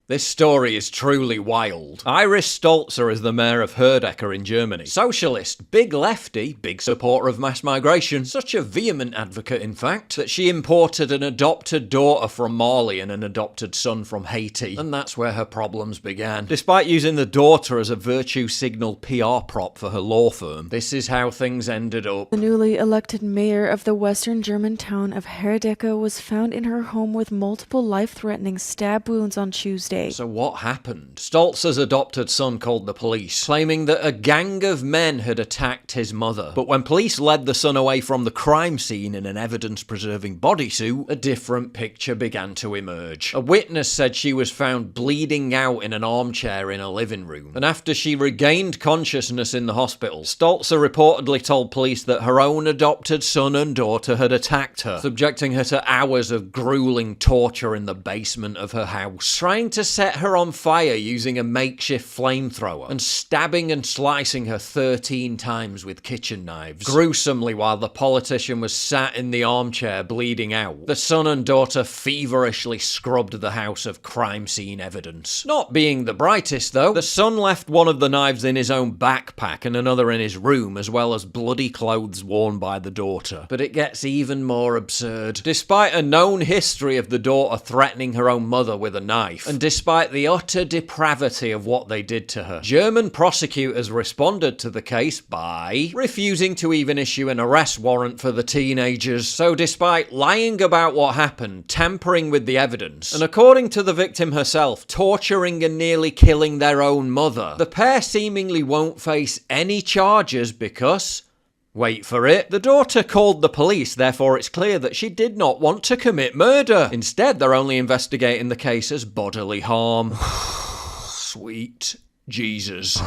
This story is truly wild. Iris Stolzer is the mayor of Herdecker in Germany. Socialist, big lefty, big supporter of mass migration, such a vehement advocate in fact, that she imported an adopted daughter from Mali and an adopted son from Haiti, and that's where her problems began. Despite using the daughter as a virtue signal PR prop for her law firm, this is how things ended up. The newly elected mayor of the western German town of Herdecker was found in her home with multiple life-threatening stab wounds on Tuesday. So what happened? Stolzer's adopted son called the police, claiming that a gang of men had attacked his mother. But when police led the son away from the crime scene in an evidence-preserving bodysuit, a different picture began to emerge. A witness said she was found bleeding out in an armchair in a living room. And after she regained consciousness in the hospital, Stolzer reportedly told police that her own adopted son and daughter had attacked her, subjecting her to hours of grueling torture in the basement of her house, trying to set her on fire using a makeshift flamethrower, and stabbing and slicing her 13 times with kitchen knives. Gruesomely, while the politician was sat in the armchair bleeding out, the son and daughter feverishly scrubbed the house of crime scene evidence. Not being the brightest though, the son left one of the knives in his own backpack and another in his room, as well as bloody clothes worn by the daughter. But it gets even more absurd. Despite a known history of the daughter threatening her own mother with a knife, and despite the utter depravity of what they did to her, German prosecutors responded to the case by refusing to even issue an arrest warrant for the teenagers. So despite lying about what happened, tampering with the evidence, and according to the victim herself, torturing and nearly killing their own mother, the pair seemingly won't face any charges because... wait for it. The daughter called the police, therefore it's clear that she did not want to commit murder. Instead, they're only investigating the case as bodily harm. Sweet Jesus.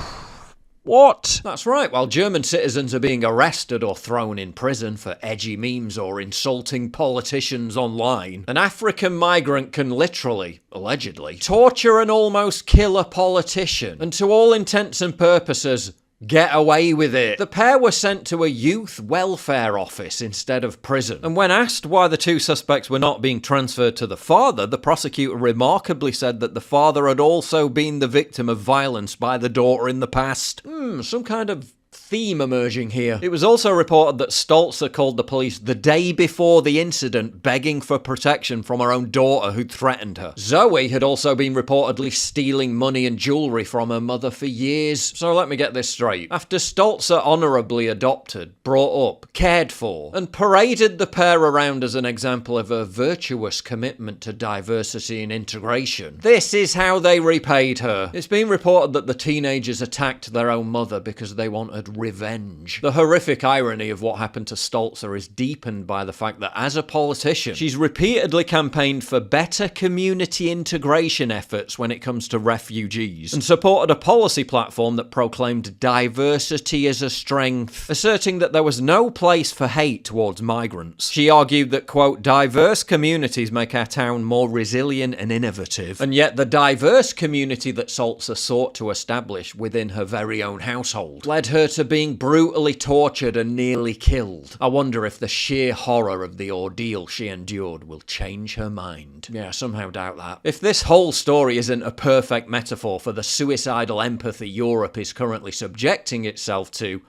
What? That's right, while German citizens are being arrested or thrown in prison for edgy memes or insulting politicians online, an African migrant can literally, allegedly, torture and almost kill a politician, and to all intents and purposes, get away with it. The pair were sent to a youth welfare office instead of prison. And when asked why the two suspects were not being transferred to the father, the prosecutor remarkably said that the father had also been the victim of violence by the daughter in the past. Some kind of theme emerging here. It was also reported that Stolzer called the police the day before the incident, begging for protection from her own daughter who'd threatened her. Zoe had also been reportedly stealing money and jewellery from her mother for years. So let me get this straight. After Stolzer honourably adopted, brought up, cared for, and paraded the pair around as an example of a virtuous commitment to diversity and integration, this is how they repaid her. It's been reported that the teenagers attacked their own mother because they wanted revenge. The horrific irony of what happened to Stolzer is deepened by the fact that as a politician, she's repeatedly campaigned for better community integration efforts when it comes to refugees, and supported a policy platform that proclaimed diversity as a strength, asserting that there was no place for hate towards migrants. She argued that, quote, diverse communities make our town more resilient and innovative, and yet the diverse community that Stolzer sought to establish within her very own household led her to being brutally tortured and nearly killed. I wonder if the sheer horror of the ordeal she endured will change her mind. Yeah, I somehow doubt that. If this whole story isn't a perfect metaphor for the suicidal empathy Europe is currently subjecting itself to,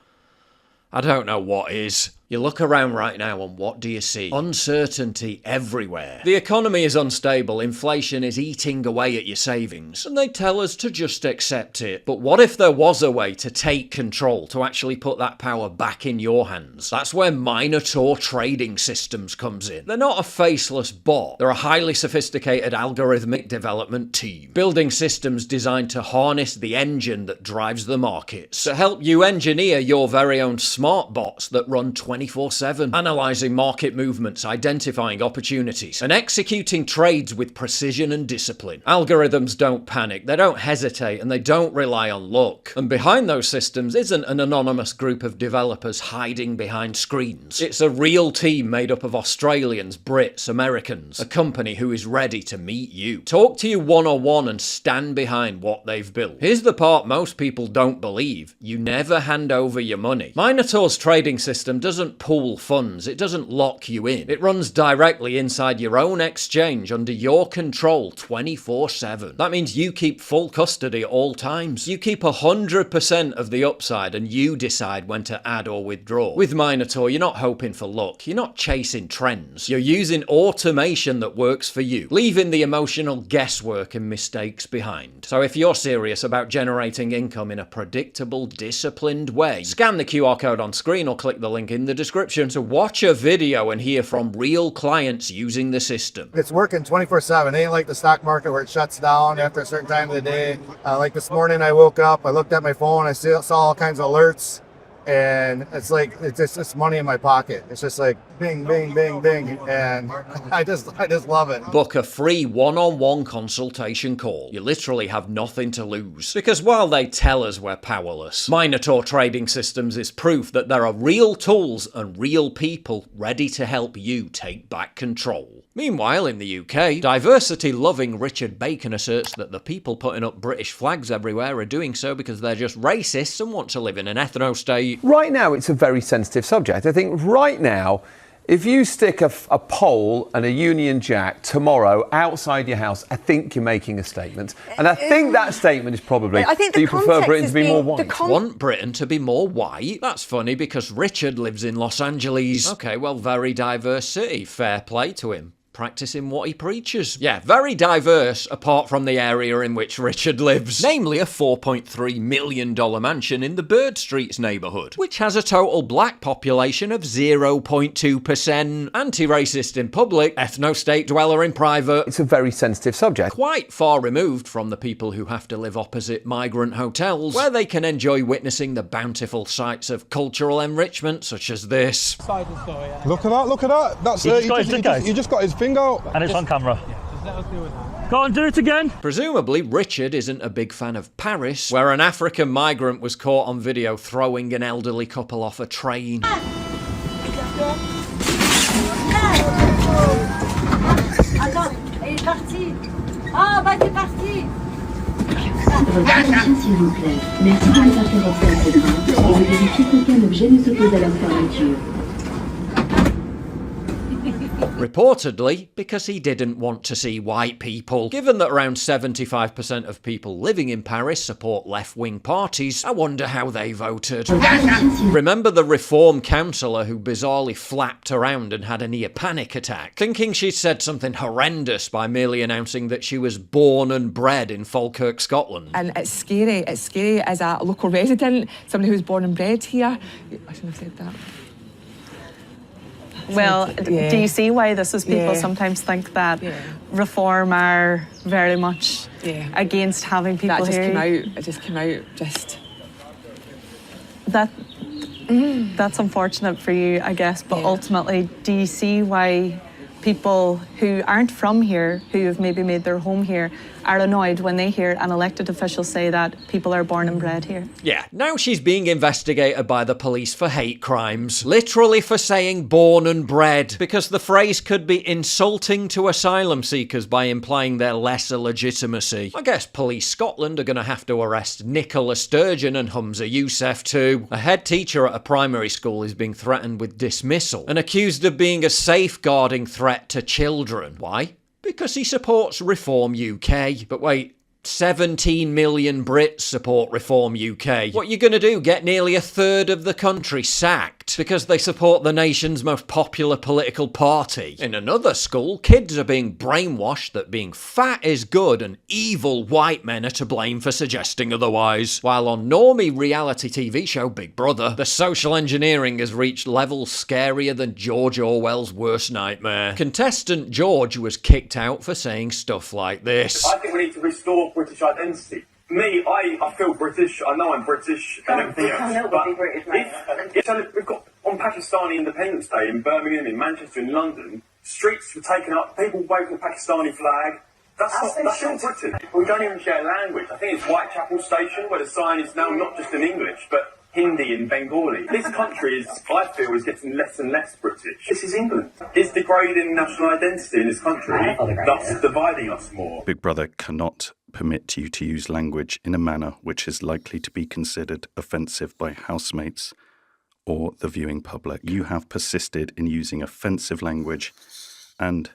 I don't know what is. You look around right now and what do you see? Uncertainty everywhere. The economy is unstable, inflation is eating away at your savings, and they tell us to just accept it. But what if there was a way to take control, to actually put that power back in your hands? That's where Minotaur Trading Systems comes in. They're not a faceless bot. They're a highly sophisticated algorithmic development team, building systems designed to harness the engine that drives the markets, to help you engineer your very own smart bots that run 24/7, analysing market movements, identifying opportunities, and executing trades with precision and discipline. Algorithms don't panic, they don't hesitate, and they don't rely on luck. And behind those systems isn't an anonymous group of developers hiding behind screens. It's a real team made up of Australians, Brits, Americans, a company who is ready to meet you, talk to you one-on-one, and stand behind what they've built. Here's the part most people don't believe. You never hand over your money. Minotaur's trading system doesn't doesn't pool funds, it doesn't lock you in. It runs directly inside your own exchange under your control 24/7. That means you keep full custody at all times. You keep 100% of the upside and you decide when to add or withdraw. With Minotaur, you're not hoping for luck. You're not chasing trends. You're using automation that works for you, leaving the emotional guesswork and mistakes behind. So if you're serious about generating income in a predictable, disciplined way, scan the QR code on screen or click the link in the description to watch a video and hear from real clients using the system. It's working 24/7. It ain't like the stock market where it shuts down after a certain time of the day. Like this morning I woke up, I looked at my phone, I saw all kinds of alerts, and it's like it's money in my pocket. It's just like bing, bing, bing, bing, and I just love it. Book a free one-on-one consultation call. You literally have nothing to lose. Because while they tell us we're powerless, Minotaur Trading Systems is proof that there are real tools and real people ready to help you take back control. Meanwhile, in the UK, diversity-loving Richard Bacon asserts that the people putting up British flags everywhere are doing so because they're just racists and want to live in an ethno-state. Right now, it's a very sensitive subject. I think right now, if you stick a pole and a Union Jack tomorrow outside your house, I think you're making a statement. And I think that statement is probably that you prefer Britain to be more white. Want Britain to be more white? That's funny because Richard lives in Los Angeles. Okay, well, very diverse city. Fair play to him. Practicing what he preaches. Yeah, very diverse apart from the area in which Richard lives, namely a $4.3 million mansion in the Bird Streets neighbourhood, which has a total black population of 0.2%. Anti-racist in public, ethno-state dweller in private. It's a very sensitive subject. Quite far removed from the people who have to live opposite migrant hotels, where they can enjoy witnessing the bountiful sights of cultural enrichment such as this. Look at that, look at that. That's it. You just got his finger out. And it's on camera. Go on, do it again. Presumably, Richard isn't a big fan of Paris, where an African migrant was caught on video throwing an elderly couple off a train. S'il vous plaît. Merci de vous intéresser à ce train. Et de vérifier qu'aucun objet ne s'oppose à leur fermeture. Reportedly, because he didn't want to see white people. Given that around 75% of people living in Paris support left-wing parties, I wonder how they voted. Remember the Reform councillor who bizarrely flapped around and had a near panic attack, thinking she'd said something horrendous by merely announcing that she was born and bred in Falkirk, Scotland. And it's scary as a local resident, somebody who's born and bred here. I shouldn't have said that. Well, yeah. Do you see why this is people sometimes think that Reform are very much against having people here? It just came out. That's unfortunate for you, I guess, but ultimately, do you see why people who aren't from here, who have maybe made their home here, are annoyed when they hear an elected official say that people are born and bred here? Yeah, now she's being investigated by the police for hate crimes. Literally for saying born and bred, because the phrase could be insulting to asylum seekers by implying their lesser legitimacy. I guess Police Scotland are going to have to arrest Nicola Sturgeon and Humza Yousef too. A head teacher at a primary school is being threatened with dismissal and accused of being a safeguarding threat to children. Why? Because he supports Reform UK. But wait, 17 million Brits support Reform UK. What you gonna do, get nearly a third of the country sacked because they support the nation's most popular political party? In another school, kids are being brainwashed that being fat is good and evil white men are to blame for suggesting otherwise. While on normie reality TV show Big Brother, the social engineering has reached levels scarier than George Orwell's worst nightmare. Contestant George was kicked out for saying stuff like this. I think we need to restore British identity. Me, I feel British. I know I'm British and everything else. But if we've got on Pakistani Independence Day in Birmingham, in Manchester, in London, streets were taken up, people waving the Pakistani flag. That's not Britain. We don't even share language. I think it's Whitechapel Station where the sign is now not just in English, but Hindi and Bengali. This country is, I feel, is getting less and less British. This is England. It's degrading national identity in this country, thus dividing us more. Big Brother cannot permit you to use language in a manner which is likely to be considered offensive by housemates or the viewing public. You have persisted in using offensive language, and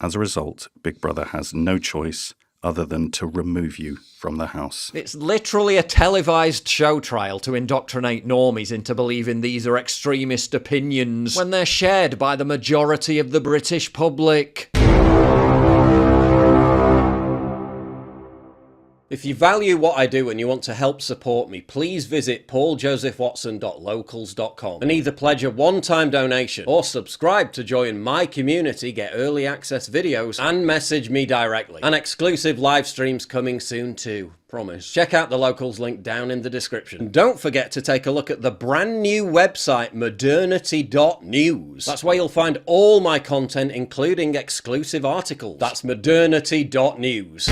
as a result, Big Brother has no choice other than to remove you from the house. It's literally a televised show trial to indoctrinate normies into believing these are extremist opinions when they're shared by the majority of the British public. If you value what I do and you want to help support me, please visit pauljosephwatson.locals.com and either pledge a one-time donation or subscribe to join my community, get early access videos, and message me directly. And exclusive live streams coming soon too. Promise. Check out the Locals link down in the description. And don't forget to take a look at the brand new website modernity.news. That's where you'll find all my content, including exclusive articles. That's modernity.news.